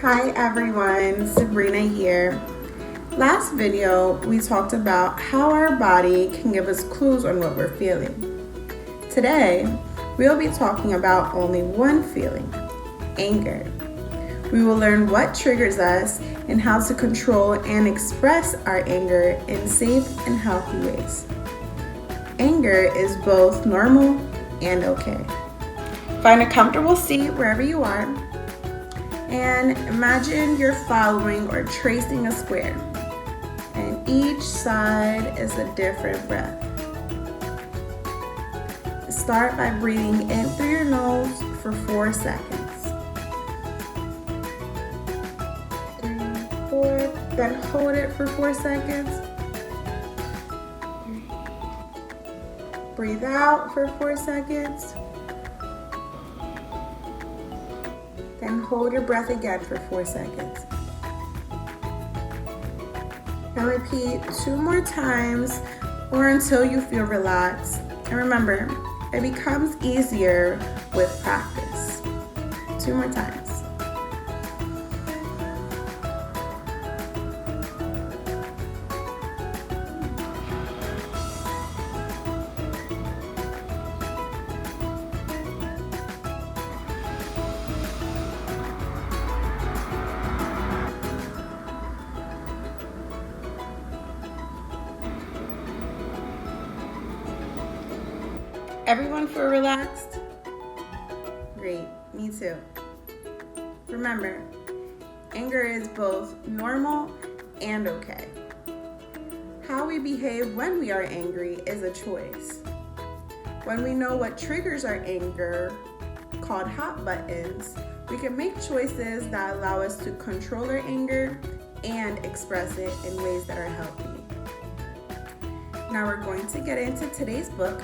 Hi everyone, Sabrina here. Last video, we talked about how our body can give us clues on what we're feeling. Today, we'll be talking about only one feeling, anger. We will learn what triggers us and how to control and express our anger in safe and healthy ways. Anger is both normal and okay. Find a comfortable seat wherever you are and imagine you're following or tracing a square, and each side is a different breath. Start by breathing in through your nose for 4 seconds. 3, 4, then hold it for 4 seconds. Breathe out for 4 seconds. Then hold your breath again for 4 seconds. Now repeat 2 more times or until you feel relaxed. And remember, it becomes easier with practice. 2 more times. Everyone feel relaxed? Great, me too. Remember, anger is both normal and okay. How we behave when we are angry is a choice. When we know what triggers our anger, called hot buttons, we can make choices that allow us to control our anger and express it in ways that are healthy. Now we're going to get into today's book,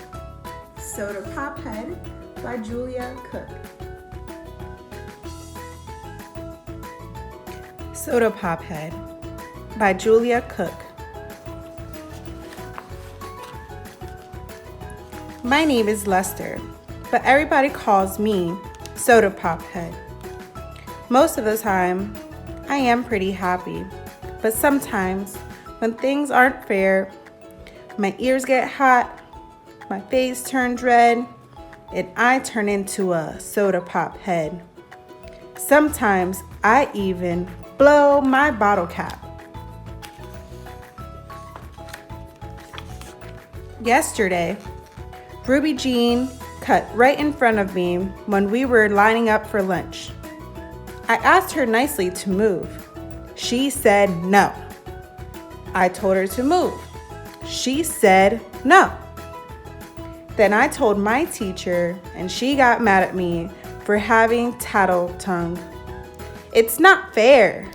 Soda Pop Head by Julia Cook. Soda Pop Head by Julia Cook. My name is Lester, but everybody calls me Soda Pop Head. Most of the time, I am pretty happy, but sometimes when things aren't fair, my ears get hot, my face turns red, and I turn into a soda pop head. Sometimes I even blow my bottle cap. Yesterday, Ruby Jean cut right in front of me when we were lining up for lunch. I asked her nicely to move. She said no. I told her to move. She said no. Then I told my teacher, and she got mad at me for having tattle tongue. It's not fair.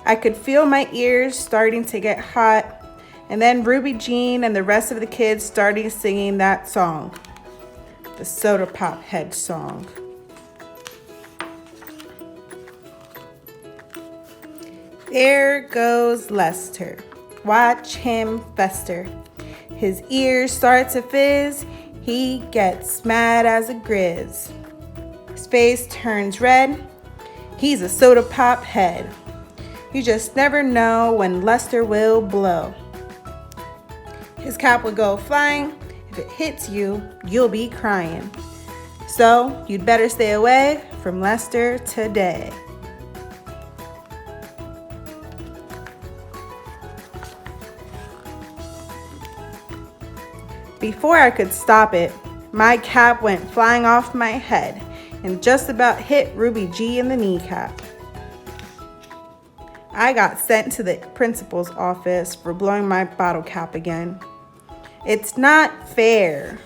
I could feel my ears starting to get hot, and then Ruby Jean and the rest of the kids started singing that song, the Soda Pop Head song. There goes Lester. Watch him fester. His ears start to fizz, he gets mad as a grizz. His face turns red, he's a soda pop head. You just never know when Lester will blow. His cap will go flying, if it hits you, you'll be crying. So you'd better stay away from Lester today. Before I could stop it, my cap went flying off my head and just about hit Ruby G in the kneecap. I got sent to the principal's office for blowing my bottle cap again. It's not fair.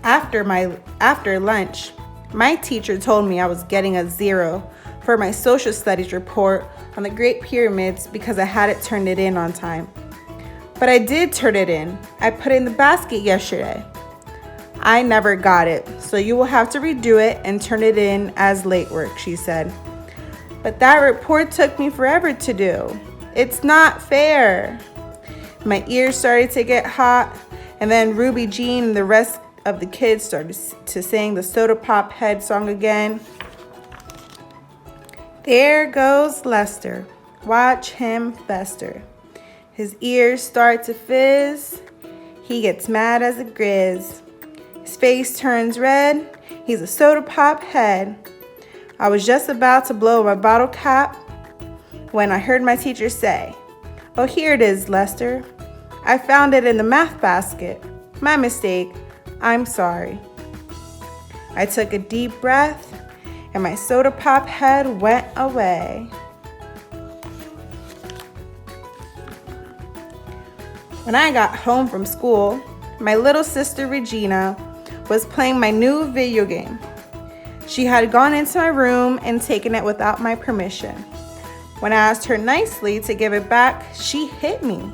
After lunch, my teacher told me I was getting a 0 for my social studies report on the Great Pyramids because I hadn't turned it in on time. But I did turn it in. I put it in the basket yesterday. I never got it, so you will have to redo it and turn it in as late work, she said. But that report took me forever to do. It's not fair. My ears started to get hot, and then Ruby Jean and the rest of the kids started to sing the Soda Pop Head song again. There goes Lester. Watch him fester. His ears start to fizz. He gets mad as a grizz. His face turns red. He's a soda pop head. I was just about to blow my bottle cap when I heard my teacher say, "Oh, here it is, Lester. I found it in the math basket. My mistake. I'm sorry." I took a deep breath and my soda pop head went away. When I got home from school, my little sister Regina was playing my new video game. She had gone into my room and taken it without my permission. When I asked her nicely to give it back, she hit me.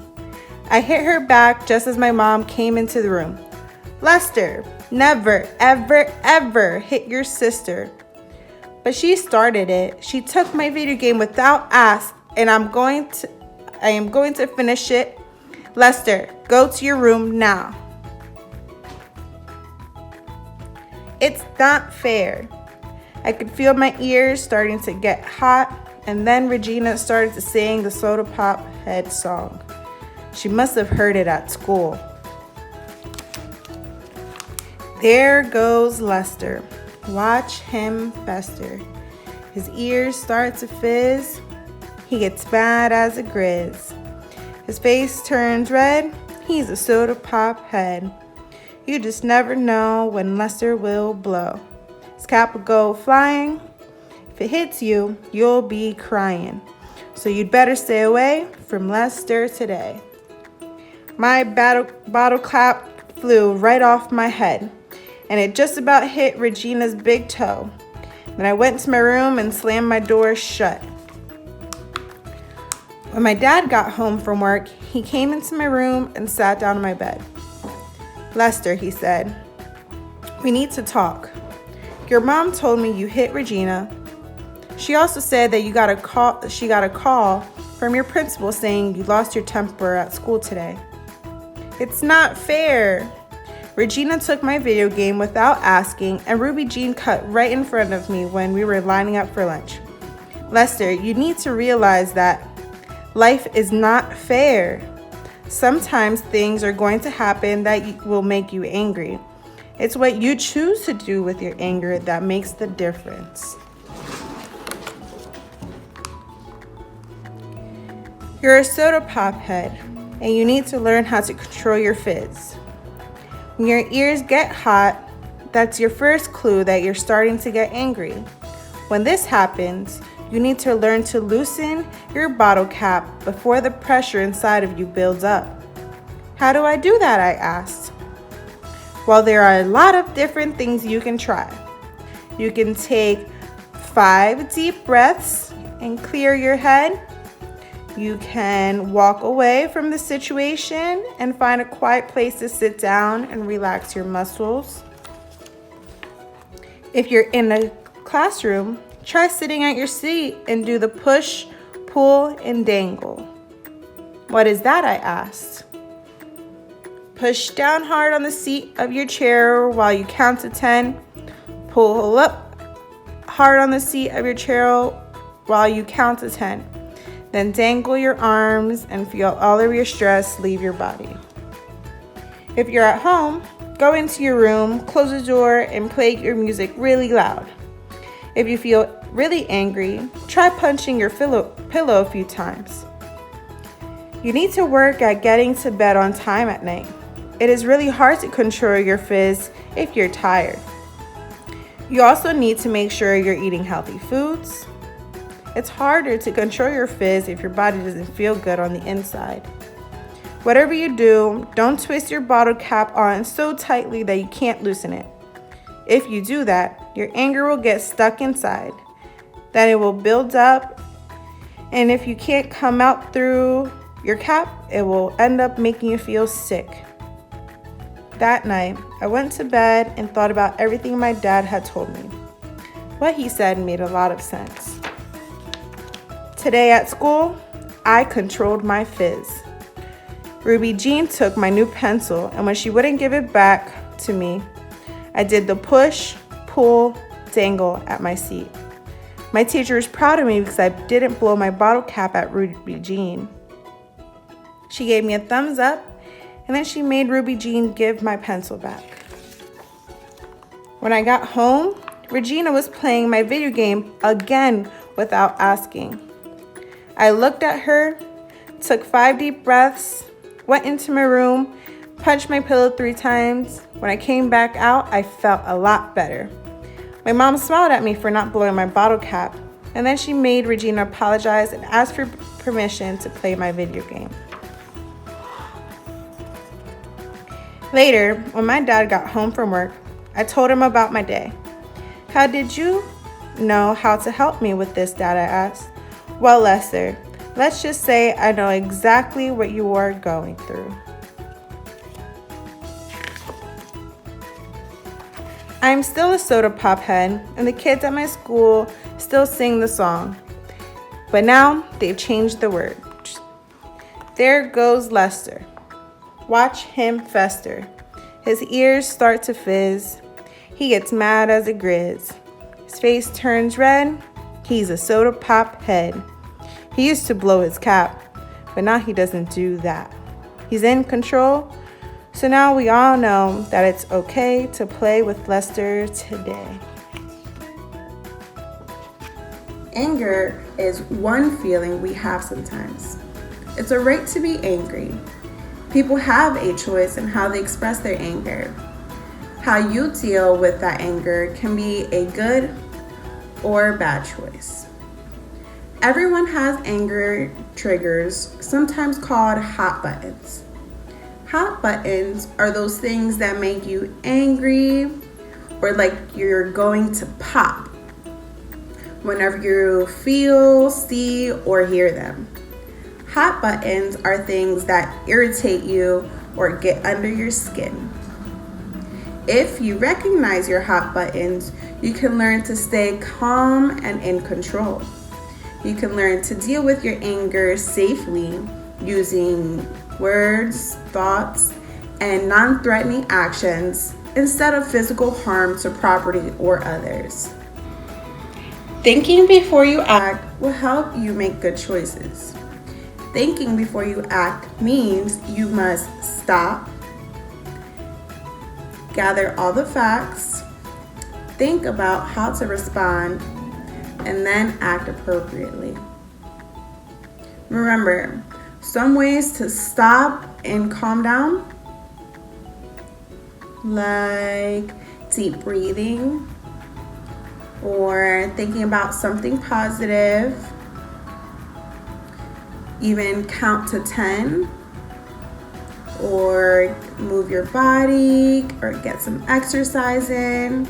I hit her back just as my mom came into the room. "Lester, never, ever, ever hit your sister." But she started it. She took my video game without ask, and I am going to finish it. Lester, go to your room now. It's not fair. I could feel my ears starting to get hot, and then Regina started to sing the Soda Pop Head song. She must have heard it at school. There goes Lester. Watch him fester. His ears start to fizz. He gets mad as a grizz. His face turns red. He's a soda pop head. You just never know when Lester will blow. His cap will go flying. If it hits you, you'll be crying. So you'd better stay away from Lester today. My bottle cap flew right off my head, and it just about hit Regina's big toe. Then I went to my room and slammed my door shut. When my dad got home from work, he came into my room and sat down on my bed. "Lester," he said, "we need to talk. Your mom told me you hit Regina. She also said that she got a call from your principal saying you lost your temper at school today. It's not fair. Regina took my video game without asking, and Ruby Jean cut right in front of me when we were lining up for lunch. Lester, you need to realize that life is not fair. Sometimes things are going to happen that will make you angry. It's what you choose to do with your anger that makes the difference. You're a soda pop head, and you need to learn how to control your fizz. When your ears get hot, that's your first clue that you're starting to get angry. When this happens, you need to learn to loosen your bottle cap before the pressure inside of you builds up. How do I do that? I asked. Well, there are a lot of different things you can try. You can take 5 deep breaths and clear your head. You can walk away from the situation and find a quiet place to sit down and relax your muscles. If you're in a classroom, try sitting at your seat and do the push, pull, and dangle. What is that? I asked. Push down hard on the seat of your chair while you count to 10. Pull up hard on the seat of your chair while you count to 10. Then dangle your arms and feel all of your stress leave your body. If you're at home, go into your room, close the door, and play your music really loud. If you feel really angry, try punching your pillow a few times. You need to work at getting to bed on time at night. It is really hard to control your fizz if you're tired. You also need to make sure you're eating healthy foods. It's harder to control your fizz if your body doesn't feel good on the inside. Whatever you do, don't twist your bottle cap on so tightly that you can't loosen it. If you do that, your anger will get stuck inside. Then it will build up, and if you can't come out through your cap, it will end up making you feel sick. That night, I went to bed and thought about everything my dad had told me. What he said made a lot of sense. Today at school, I controlled my fizz. Ruby Jean took my new pencil, and when she wouldn't give it back to me, I did the push, pull, dangle at my seat. My teacher was proud of me because I didn't blow my bottle cap at Ruby Jean. She gave me a thumbs up, and then she made Ruby Jean give my pencil back. When I got home, Regina was playing my video game again without asking. I looked at her, took 5 deep breaths, went into my room, punched my pillow 3 times. When I came back out, I felt a lot better. My mom smiled at me for not blowing my bottle cap, and then she made Regina apologize and ask for permission to play my video game. Later, when my dad got home from work, I told him about my day. "How did you know how to help me with this, Dad?" I asked. "Well, Lester, let's just say I know exactly what you are going through. I'm still a soda pop head, and the kids at my school still sing the song. But now they've changed the words. There goes Lester. Watch him fester. His ears start to fizz. He gets mad as a grizz. His face turns red. He's a soda pop head. He used to blow his cap, but now he doesn't do that. He's in control, so now we all know that it's okay to play with Lester today." Anger is one feeling we have sometimes. It's a right to be angry. People have a choice in how they express their anger. How you deal with that anger can be a good or bad choice. Everyone has anger triggers, sometimes called hot buttons. Hot buttons are those things that make you angry or like you're going to pop whenever you feel, see, or hear them. Hot buttons are things that irritate you or get under your skin. If you recognize your hot buttons, you can learn to stay calm and in control. You can learn to deal with your anger safely using words, thoughts, and non-threatening actions instead of physical harm to property or others. Thinking before you act will help you make good choices. Thinking before you act means you must stop, gather all the facts, think about how to respond, and then act appropriately. Remember, some ways to stop and calm down, like deep breathing or thinking about something positive, even count to 10, or move your body or get some exercise in.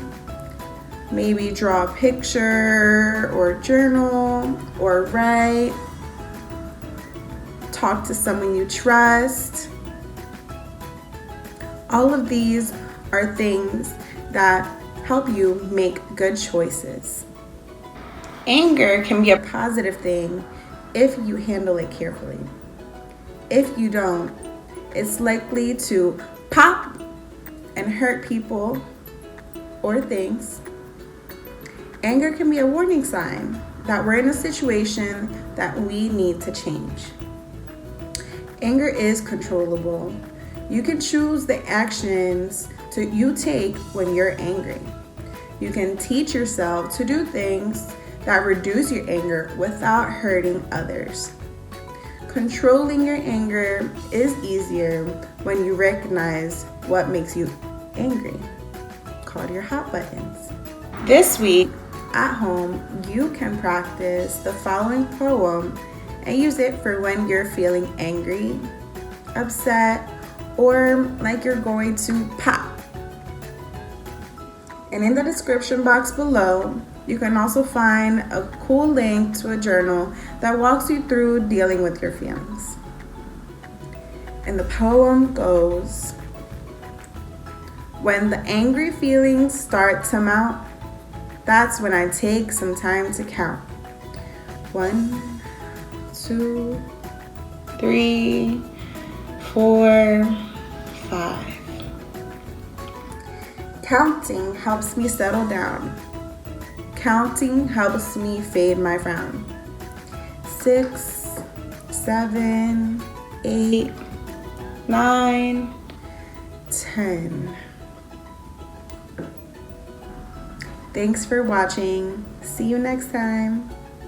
Maybe draw a picture or journal or write. Talk to someone you trust. All of these are things that help you make good choices. Anger can be a positive thing if you handle it carefully. If you don't, it's likely to pop and hurt people or things. Anger can be a warning sign that we're in a situation that we need to change. Anger is controllable. You can choose the actions you take when you're angry. You can teach yourself to do things that reduce your anger without hurting others. Controlling your anger is easier when you recognize what makes you angry, called your hot buttons. This week, at home, you can practice the following poem and use it for when you're feeling angry, upset, or like you're going to pop. And in the description box below, you can also find a cool link to a journal that walks you through dealing with your feelings. And the poem goes, when the angry feelings start to mount, that's when I take some time to count. 1, 2, 3, 4, 5. Counting helps me settle down. Counting helps me fade my frown. 6, 7, 8, 9, 10. Thanks for watching. See you next time.